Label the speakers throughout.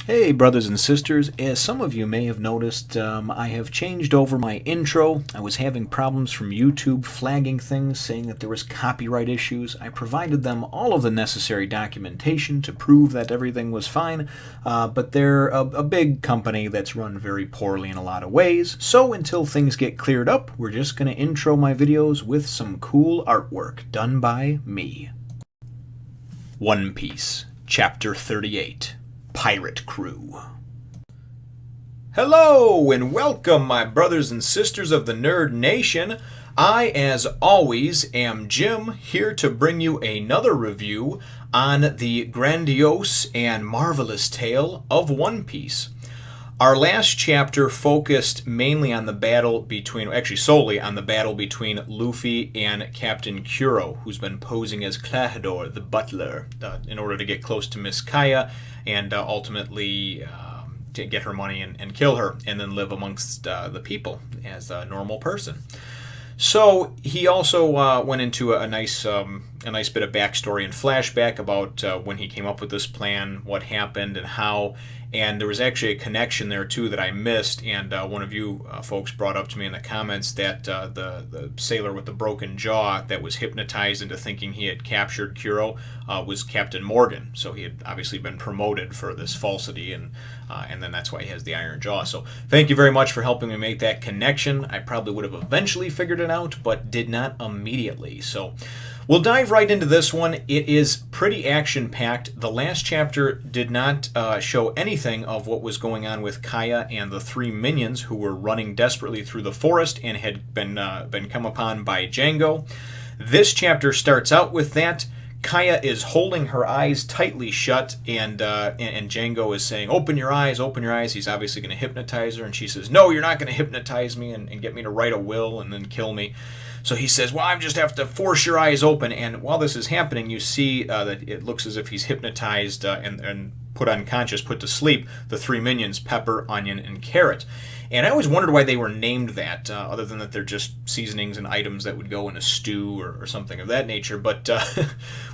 Speaker 1: Hey brothers and sisters, as some of you may have noticed, I have changed over my intro. I was having problems from YouTube flagging things, saying that there was copyright issues. I provided them all of the necessary documentation to prove that everything was fine, but they're a big company that's run very poorly in a lot of ways, so until things get cleared up, we're just going to intro my videos with some cool artwork done by me. One Piece, Chapter 38. Pirate Crew. Hello and welcome, my brothers and sisters of the Nerd Nation. I, as always, am Jim, here to bring you another review on the grandiose and marvelous tale of One Piece. Our last chapter focused mainly on the battle between, actually solely on the battle between Luffy and Captain Kuro, who's been posing as Klahadore, the butler, in order to get close to Miss Kaya and ultimately to get her money and kill her, and then live amongst the people as a normal person. So he also went into a nice bit of backstory and flashback about when he came up with this plan, what happened, and how. And there was actually a connection there too that I missed, and one of you folks brought up to me in the comments that the sailor with the broken jaw that was hypnotized into thinking he had captured Kuro was Captain Morgan. So he had obviously been promoted for this falsity, and then that's why he has the iron jaw. So thank you very much for helping me make that connection. I probably would have eventually figured it out, but did not immediately. So we'll dive right into this one. It is pretty action-packed. The last chapter did not show anything of what was going on with Kaya and the three minions who were running desperately through the forest and had been come upon by Jango. This chapter starts out with that. Kaya is holding her eyes tightly shut, and Jango is saying, open your eyes, open your eyes. He's obviously going to hypnotize her, and she says, no, you're not going to hypnotize me and get me to write a will and then kill me. So he says, well, I just have to force your eyes open. And while this is happening, you see that it looks as if he's hypnotized and put unconscious, put to sleep, the three minions, Pepper, Onion, and Carrot. And I always wondered why they were named that, other than that they're just seasonings and items that would go in a stew or something of that nature. But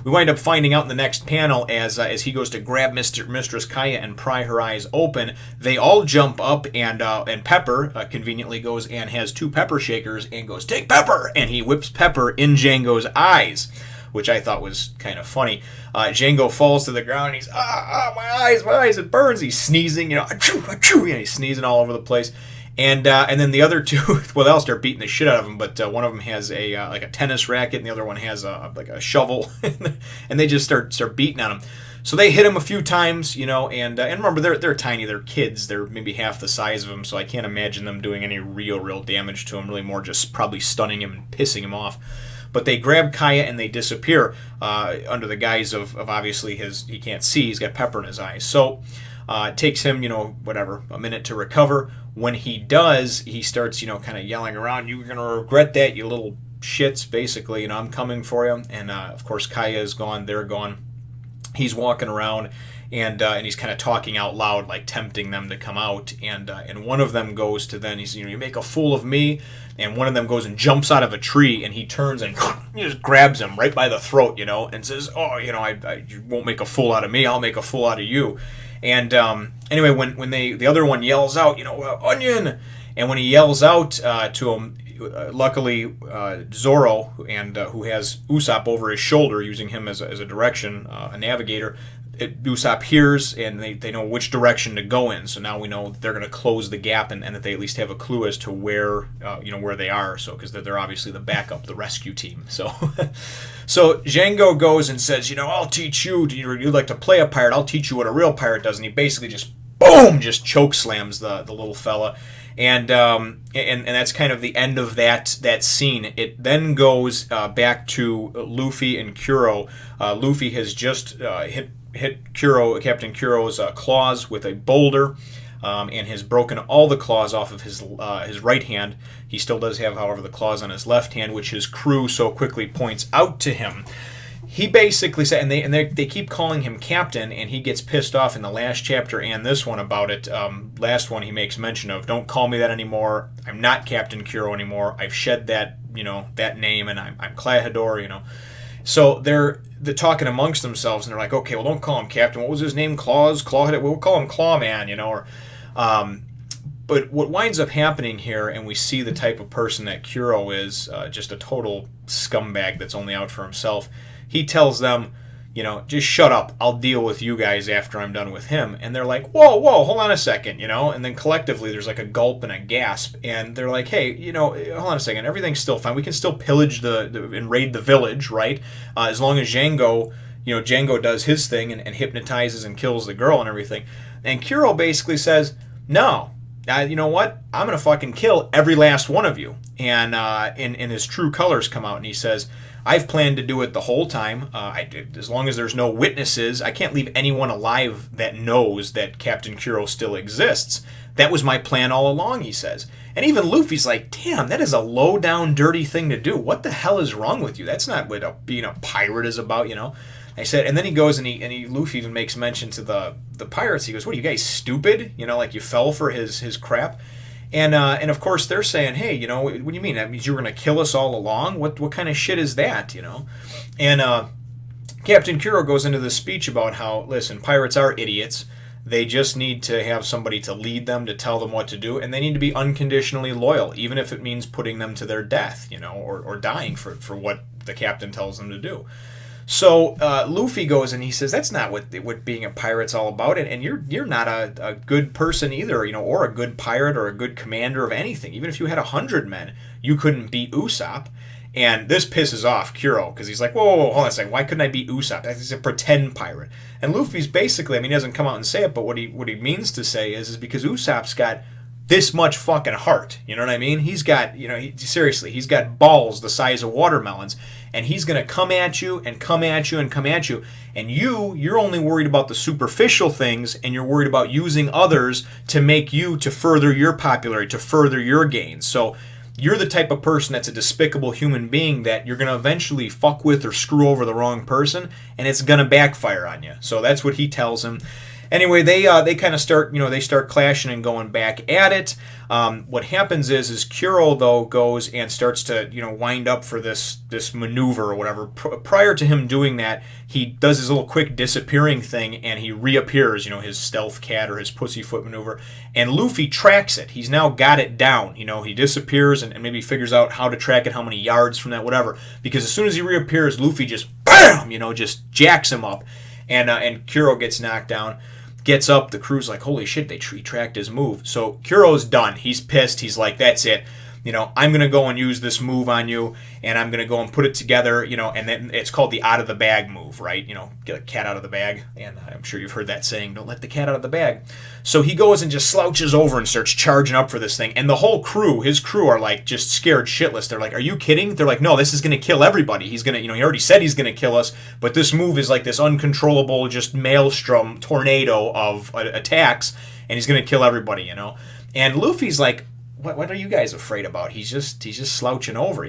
Speaker 1: we wind up finding out in the next panel as he goes to grab Mistress Kaya and pry her eyes open, they all jump up, and Pepper conveniently goes and has two pepper shakers and goes, take Pepper! And he whips Pepper in Jango's eyes, which I thought was kind of funny. Jango falls to the ground, and he's, my eyes, it burns. He's sneezing, achoo, achoo, and he's sneezing all over the place. And then the other two, well, they'll start beating the shit out of him, but one of them has like a tennis racket, and the other one has like a shovel, and they just start beating on him. So they hit him a few times, and remember, they're tiny, they're kids, they're maybe half the size of him, so I can't imagine them doing any real damage to him, really more just probably stunning him and pissing him off. But they grab Kaya and they disappear under the guise of obviously he can't see, he's got pepper in his eyes. So it takes him, a minute to recover. When he does, he starts, kind of yelling around, you're going to regret that, you little shits, basically, I'm coming for you. And of course, Kaya is gone, they're gone. He's walking around and he's kind of talking out loud, like tempting them to come out. And one of them goes to then, he's, you make a fool of me. And one of them goes and jumps out of a tree, and he turns and he just grabs him right by the throat, and says, oh, you won't make a fool out of me, I'll make a fool out of you. And anyway, when the other one yells out, Onion! And when he yells out to him, luckily Zoro, and who has Usopp over his shoulder, using him as a direction, a navigator, Usopp hears, and they know which direction to go in. So now we know that they're going to close the gap, and that they at least have a clue as to where where they are. So because they're obviously the backup, the rescue team. So so Jango goes and says, I'll teach you. You like to play a pirate? I'll teach you what a real pirate does. And he basically just just choke slams the little fella. And that's kind of the end of that scene. It then goes back to Luffy and Kuro. Luffy has just hit Captain Kuro's claws with a boulder, and has broken all the claws off of his right hand. He still does have, however, the claws on his left hand, which his crew so quickly points out to him. He basically said, and they keep calling him Captain, and he gets pissed off in the last chapter and this one about it. Last one he makes mention of, don't call me that anymore. I'm not Captain Kuro anymore. I've shed that, that name, and I'm Klahadore, So they're talking amongst themselves, and they're like, okay, well, don't call him Captain. What was his name? Clawhead. We'll call him Clawman, or. But what winds up happening here, and we see the type of person that Kuro is, just a total scumbag that's only out for himself. He tells them, just shut up. I'll deal with you guys after I'm done with him. And they're like, whoa, hold on a second, And then collectively there's like a gulp and a gasp. And they're like, hey, hold on a second. Everything's still fine. We can still pillage and raid the village, right? As long as Jango does his thing and hypnotizes and kills the girl and everything. And Kuro basically says, no. You know what? I'm going to fucking kill every last one of you. And in his true colors come out, and he says, I've planned to do it the whole time. As long as there's no witnesses, I can't leave anyone alive that knows that Captain Kuro still exists. That was my plan all along, he says. And even Luffy's like, damn, that is a low-down, dirty thing to do. What the hell is wrong with you? That's not what being a pirate is about, I said, and then he goes and Luffy even makes mention to the pirates. He goes, what are you guys, stupid? Like you fell for his crap? And of course they're saying, hey, what do you mean? That means you were going to kill us all along? What kind of shit is that, And Captain Kuro goes into this speech about how, listen, pirates are idiots. They just need to have somebody to lead them, to tell them what to do, and they need to be unconditionally loyal, even if it means putting them to their death, or dying for what the captain tells them to do. So Luffy goes and he says, that's not what being a pirate's all about, and you're not a good person either, or a good pirate or a good commander of anything. Even if you had 100 men, you couldn't beat Usopp. And this pisses off Kuro, because he's like, whoa, hold on a second, why couldn't I beat Usopp? He's a pretend pirate. And Luffy's basically, he doesn't come out and say it, but what he means to say is because Usopp's got this much fucking heart, you know what I mean? He's got, seriously, he's got balls the size of watermelons, and he's going to come at you and come at you and come at you, and you're only worried about the superficial things, and you're worried about using others to further your popularity, to further your gains. So you're the type of person that's a despicable human being that you're going to eventually fuck with or screw over the wrong person, and it's going to backfire on you. So that's what he tells him. Anyway, they kind of start, they start clashing and going back at it. What happens is Kuro, though, goes and starts to, wind up for this maneuver or whatever. Prior to him doing that, he does his little quick disappearing thing, and he reappears, his stealth cat or his pussyfoot maneuver. And Luffy tracks it. He's now got it down. He disappears and maybe figures out how to track it, how many yards from that, whatever. Because as soon as he reappears, Luffy just, BAM! Just jacks him up. And Kuro gets knocked down. Gets up, the crew's like, holy shit, they tracked his move. So Kuro's done. He's pissed. He's like, that's it. I'm going to go and use this move on you, and I'm going to go and put it together, and then it's called the out of the bag move, right? Get a cat out of the bag. And I'm sure you've heard that saying, don't let the cat out of the bag. So he goes and just slouches over and starts charging up for this thing. And the whole crew, his crew, are like just scared shitless. They're like, are you kidding? They're like, no, this is going to kill everybody. He's going to, he already said he's going to kill us, but this move is like this uncontrollable, just maelstrom tornado of attacks, and he's going to kill everybody, And Luffy's like, what are you guys afraid about? He's just slouching over,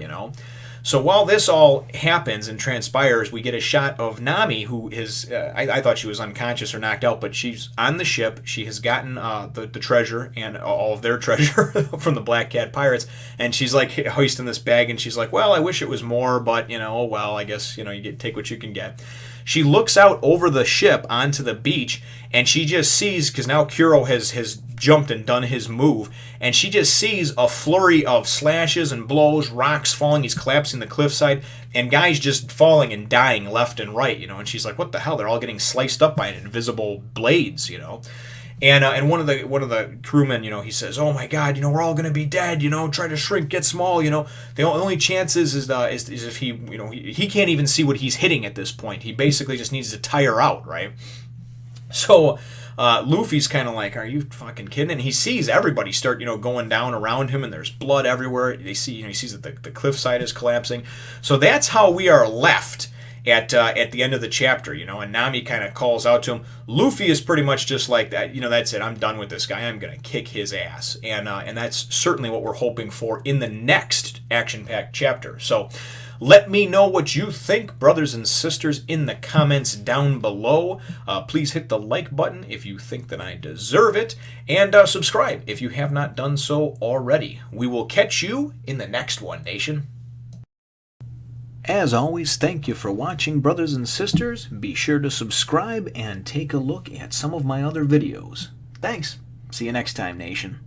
Speaker 1: So while this all happens and transpires, we get a shot of Nami, who is, I thought she was unconscious or knocked out, but she's on the ship. She has gotten the treasure and all of their treasure from the Black Cat Pirates, and she's like hoisting this bag, and she's like, well, I wish it was more, but, oh well, I guess, you take what you can get. She looks out over the ship onto the beach, and she just sees, because now Kuro has jumped and done his move, and she just sees a flurry of slashes and blows, rocks falling, he's collapsing the cliffside, and guys just falling and dying left and right, and she's like, what the hell, they're all getting sliced up by invisible blades, And one of the crewmen, he says, "Oh my God, we're all gonna be dead. Try to shrink, get small. The only chance is if he, he can't even see what he's hitting at this point. He basically just needs to tire out, right?" So Luffy's kind of like, "Are you fucking kidding?" And he sees everybody start, going down around him, and there's blood everywhere. They see, he sees that the cliffside is collapsing. So that's how we are left at the end of the chapter, and Nami kind of calls out to him. Luffy is pretty much just like that, that's it, I'm done with this guy, I'm going to kick his ass, and that's certainly what we're hoping for in the next action-packed chapter. So let me know what you think, brothers and sisters, in the comments down below. Please hit the like button if you think that I deserve it, and subscribe if you have not done so already. We will catch you in the next one, Nation. As always, thank you for watching, brothers and sisters. Be sure to subscribe and take a look at some of my other videos. Thanks. See you next time, Nation.